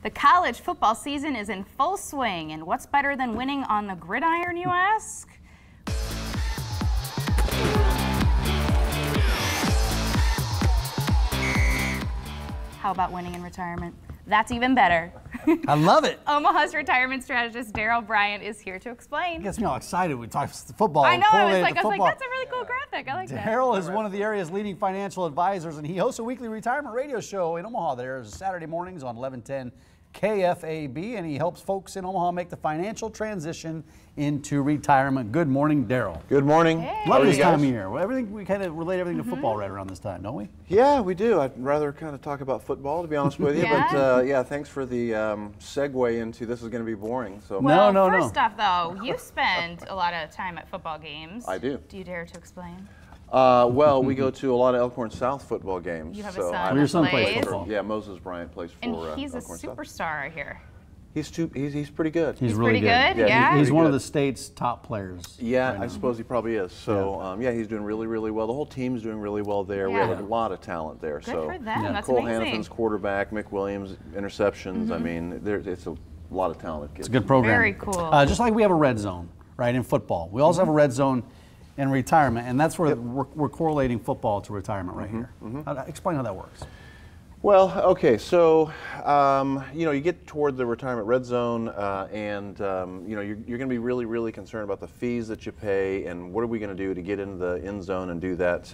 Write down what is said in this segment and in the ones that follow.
The college football season is in full swing, and what's better than winning on the gridiron, you ask? How about winning in retirement? That's even better. I love it. Omaha's retirement strategist Darrell Bryant is here to explain. It gets me all excited. We talk football. I know. I was like, that's a really cool graphic. I like that. Darrell is one of the area's leading financial advisors, and he hosts a weekly retirement radio show in Omaha that airs Saturday mornings on 1110 KFAB, and he helps folks in Omaha make the financial transition into retirement. Good morning, Darrell. Good morning. Hey. Love this time of year. Well, we kind of relate everything to football right around this time, don't we? Yeah, we do. I'd rather kind of talk about football, to be honest with you. Yeah? But yeah, thanks for the segue into this is going to be boring. So Well, first off, though, you spend a lot of time at football games. I do. Do you dare to explain? Well, we go to a lot of Elkhorn South football games. You have so a son. Your son plays plays. football. Yeah, Moses Bryant plays for And he's a Elkhorn South. superstar, I hear. He's pretty good. He's pretty really good? Yeah, Yeah? He's pretty one of good. the state's top players. Yeah, right I now. suppose he probably is. So yeah, he's doing really, really well. The whole team's doing really well there. We Yeah. have a lot of talent there. Good so for them. Yeah. That's Cole amazing. Hannaford's quarterback, Mick Williams interceptions. I mean, it's a lot of talented kids. It's a good program. Very cool. Just like we have a red zone, right, in football. We also have a red zone in retirement, and that's where we're correlating football to retirement right here. Explain how that works. Well, okay, so you know, you get toward the retirement red zone, and you know, you're going to be really, really concerned about the fees that you pay, and what are we going to do to get into the end zone and do that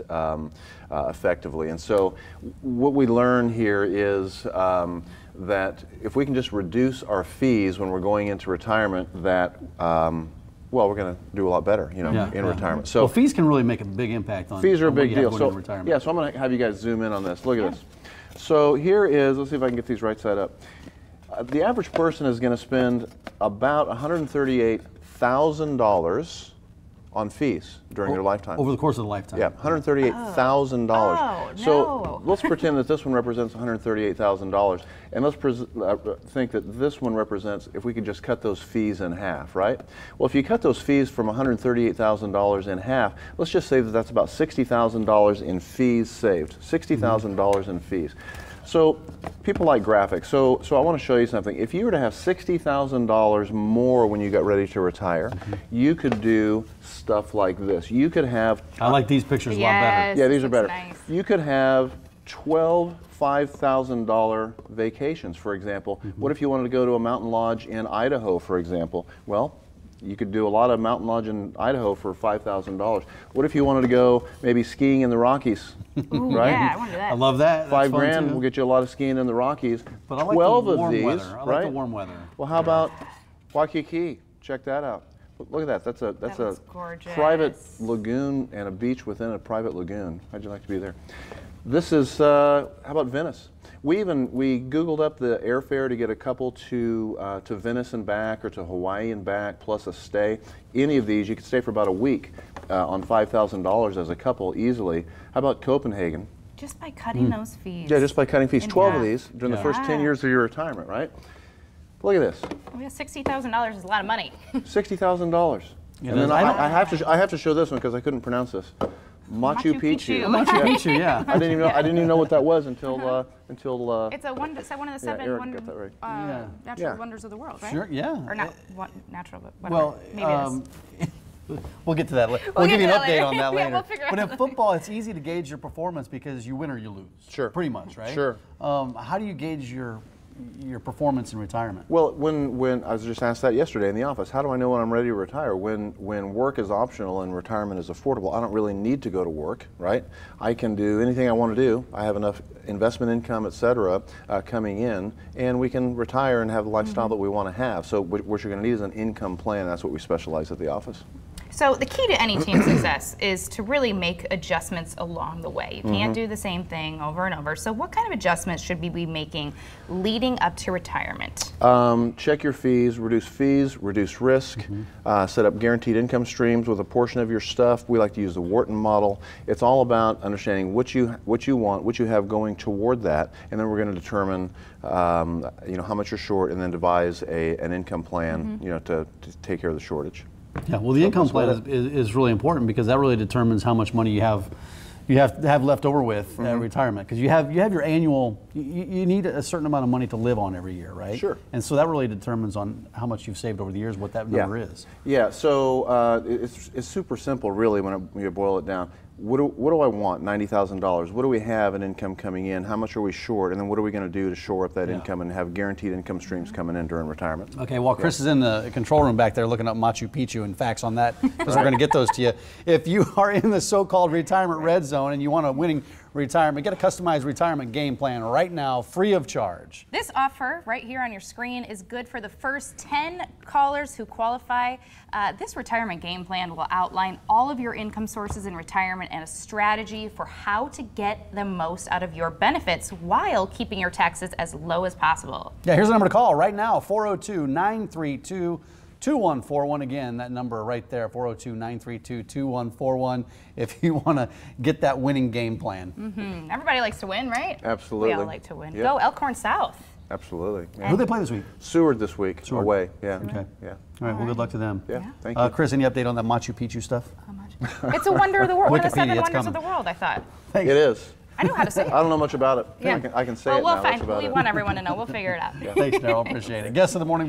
effectively. And so, what we learn here is that if we can just reduce our fees when we're going into retirement, that well, we're going to do a lot better, you know, in retirement. So, well, fees can really make a big impact on. fees are a on what big you have deal. going So, into retirement. yeah, so I'm going to have you guys zoom in on this. Look at this. So here is, let's see if I can get these right side up. The average person is going to spend about $138,000 on fees during their lifetime. Over the course of the lifetime. Yeah, $138,000. Oh, So no. let's pretend that this one represents $138,000, and let's think that this one represents, if we could just cut those fees in half, right? Well, if you cut those fees from $138,000 in half, let's just say that that's about $60,000 in fees saved. $60,000 in fees. So people like graphics. So I want to show you something. If you were to have $60,000 more when you got ready to retire, you could do stuff like this. You could have. I like these pictures a lot better. Yes, Yeah, these are looks better. nice. You could have 12 $5,000 vacations, for example. What if you wanted to go to a mountain lodge in Idaho, for example? Well, you could do a lot of mountain lodge in Idaho for $5,000. What if you wanted to go maybe skiing in the Rockies? Ooh, right? Yeah, I want to do that. I love that. $5 That's fun, grand too. will get you a lot of skiing in the Rockies. But I like 12 the warm of these, weather. I like right? the warm weather. Well, how about Waikiki? Check that out. Look at that. That's a looks gorgeous. private lagoon and a beach within a private lagoon. How'd you like to be there? This is how about Venice? We Googled up the airfare to get a couple to Venice and back, or to Hawaii and back, plus a stay. Any of these, you could stay for about a week on $5,000 as a couple easily. How about Copenhagen? Just by cutting those fees. Yeah, just by cutting fees. In 12 of half. these during the first 10 Wow. years of your retirement, right? Look at this, Oh, yeah, $60,000 is a lot of money. $60,000. Yeah, And then that's- I have to show this one because I couldn't pronounce this. Machu Picchu. Machu Picchu, yeah. I didn't even know what that was until It's a one of the seven Eric got that right. natural Yeah. wonders of the world, right? Sure, yeah. Or not natural, but whatever. Well, Maybe it is. we'll get to that later. We'll We'll give get you an to that update later. on that Yeah, later. we'll figure But out. in football, it's easy to gauge your performance because you win or you lose. Sure. Pretty much, right? Sure. How do you gauge your performance in retirement? Well, when I was just asked that yesterday in the office, how do I know when I'm ready to retire? When work is optional and retirement is affordable, I don't really need to go to work, right? I can do anything I want to do. I have enough investment income, et cetera, coming in, and we can retire and have the lifestyle that we want to have. So what you're going to need is an income plan. That's what we specialize at the office. So the key to any team success is to really make adjustments along the way. You can't do the same thing over and over. So what kind of adjustments should we be making leading up to retirement? Check your fees, reduce risk, set up guaranteed income streams with a portion of your stuff. We like to use the Wharton model. It's all about understanding what you want, what you have going toward that, and then we're going to determine you know, how much you're short, and then devise an income plan, you know, to take care of the shortage. Yeah, well, the income plan is really important because that really determines how much money you have you have to have left over with retirement, because you have your annual, you need a certain amount of money to live on every year, right? Sure. And so that really determines on how much you've saved over the years, what that number is. Yeah, so it's super simple really when you boil it down. What do I want? $90,000. What do we have in income coming in? How much are we short? And then what are we going to do to shore up that income and have guaranteed income streams coming in during retirement? Okay, while Chris is in the control room back there looking up Machu Picchu and facts on that, because we're going to get those to you. If you are in the so-called retirement red zone and you want a winning retirement, get a customized retirement game plan right now, free of charge. This offer right here on your screen is good for the first 10 callers who qualify. This retirement game plan will outline all of your income sources in retirement and a strategy for how to get the most out of your benefits while keeping your taxes as low as possible. Yeah, here's the number to call right now, 402-932-2141. Again, that number right there, 402-932-2141, if you want to get that winning game plan. Everybody likes to win, right? Absolutely. We all like to win. Yep. Go Elkhorn South. Absolutely. Yeah. Who do they play this week? Seward this week, away. Yeah. Okay. Yeah. All right, well, good luck to them. Yeah, thank you. Chris, any update on that Machu Picchu stuff? How much? It's a wonder of the world. One of the 7 Wikipedia, it's wonders coming. of the world, I thought. Thanks. It is. I know how to say it. I don't know much about it. Yeah. I can say well, it we'll now. find. That's about We it. want everyone to know. We'll figure it out. Thanks, Darrell. Appreciate it. Guest of the morning.